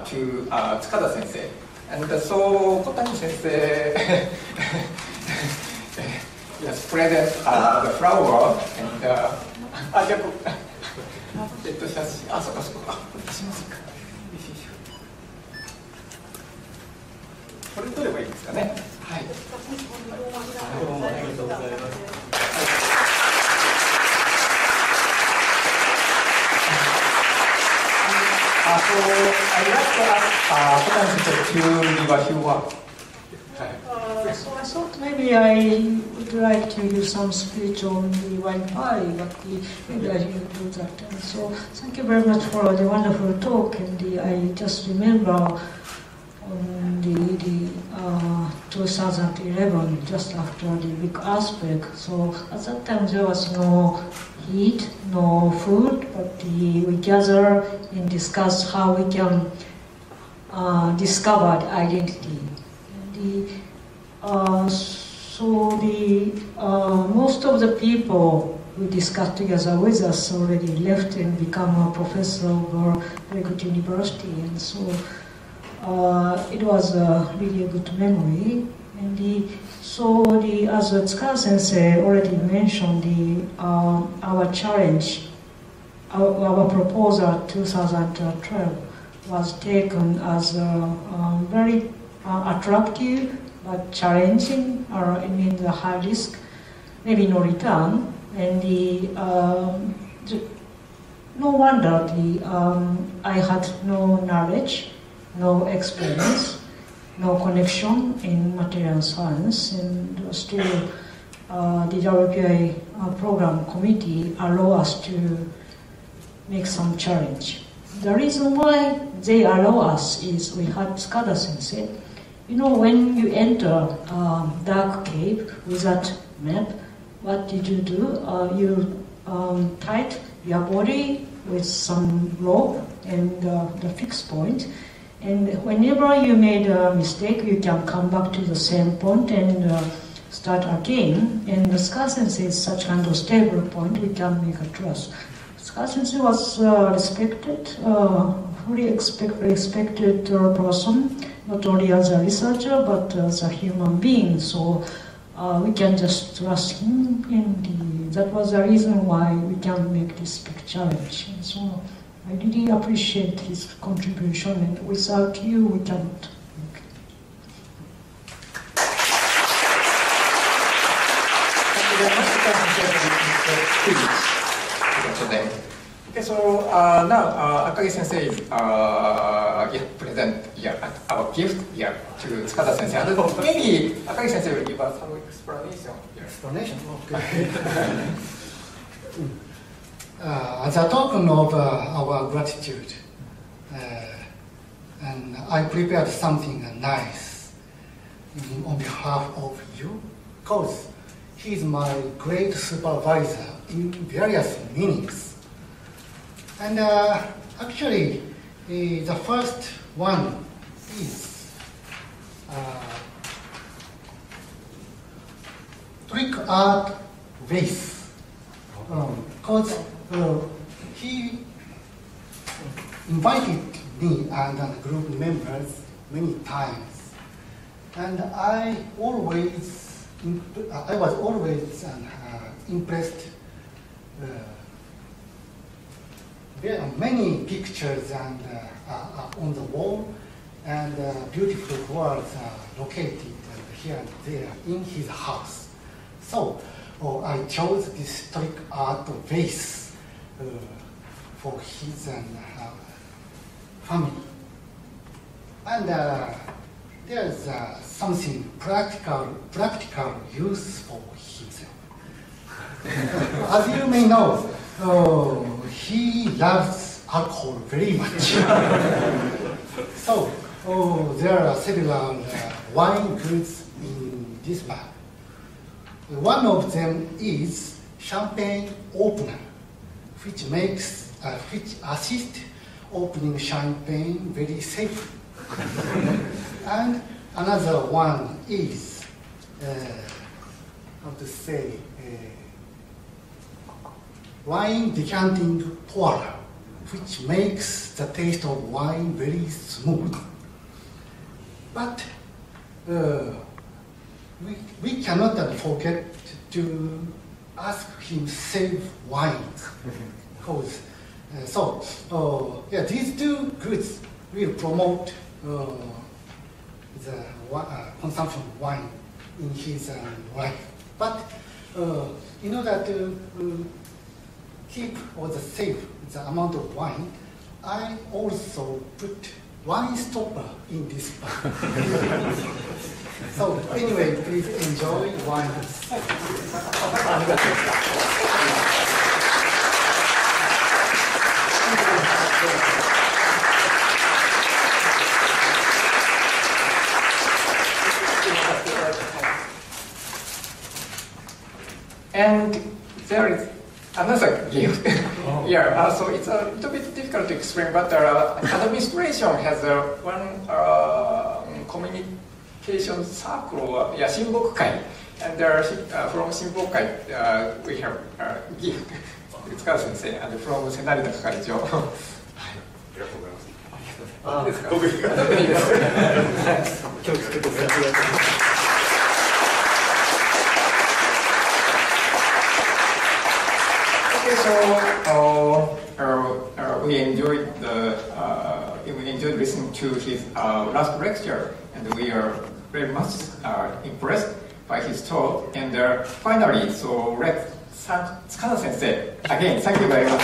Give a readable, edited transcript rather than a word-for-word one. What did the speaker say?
to Tsukada sensei. And so Kotani sensei yes, present the flower and じゃあ写真そうかそうかこれしますか。これ撮ればいいですかね。はい。どうもありがとうございます。So I'd like to ask Kotani to give a few words. So I thought maybe I would like to use some speech on the Wi-Fi, but maybe I didn't do that. And so thank you very much for the wonderful talk. And I just remember on the 2011, just after the big earthquake. So at that time there was no heat, no food, but we gather and discuss how we can discover the identity. Most of the people who discussed together with us already left and become a professor of a very good university, and so it was really a good memory. And as Tsukada sensei already mentioned, our challenge, our proposal 2012 was taken as very attractive but challenging, or I mean the high risk, maybe no return, and no wonder I had no knowledge, no experience, no connection in material science, and still the WPI program committee allow us to make some challenge. The reason why they allow us is we had Tsukada sensei. You know, when you enter a dark cave without map, what did you do? You tied your body with some rope and the fixed point. And whenever you made a mistake, you can come back to the same point and start again. And the Tsukada sensei is such kind of stable point, we can make a trust. Tsukada sensei was respected, fully respected person, not only as a researcher, but as a human being. So we can just trust him, and that was the reason why we can make this big challenge. And so I really appreciate his contribution, and without you, we cannot. Okay, so now Akagi sensei present our gift to Tsukada sensei. And maybe Akagi sensei will give us some explanation. Explanation, okay. As a token of our gratitude, and I prepared something nice on behalf of you, because he is my great supervisor in various meanings. And actually, the first one is trick art vase, because he invited me and group members many times, and I was always impressed. There are many pictures and on the wall, and beautiful words are located here and there in his house. So I chose this trick art vase for his family. And there's something practical use for himself. As you may know, he loves alcohol very much. So there are several wine goods in this bag. One of them is champagne opener, which assists opening champagne very safely. And another one is, how to say, wine decanting pourer, which makes the taste of wine very smooth. But we cannot forget to ask him save wines. These two goods will promote the consumption of wine in his life. But in order to keep or save the amount of wine, I also put wine stopper in this bag. So anyway, please enjoy wine. And there is another gift. So it's a little bit difficult to explain, but administration has one communication circle,親睦会, and from 親睦会we have gift. 塚田先生 and from 瀬成田係長。はい。ありがとうございます。あ、いいですか。僕いいです。今日作ってください。We enjoyed listening to his last lecture, and we are very much impressed by his talk. And finally, so let's thank Tsukada sensei again. Thank you very much.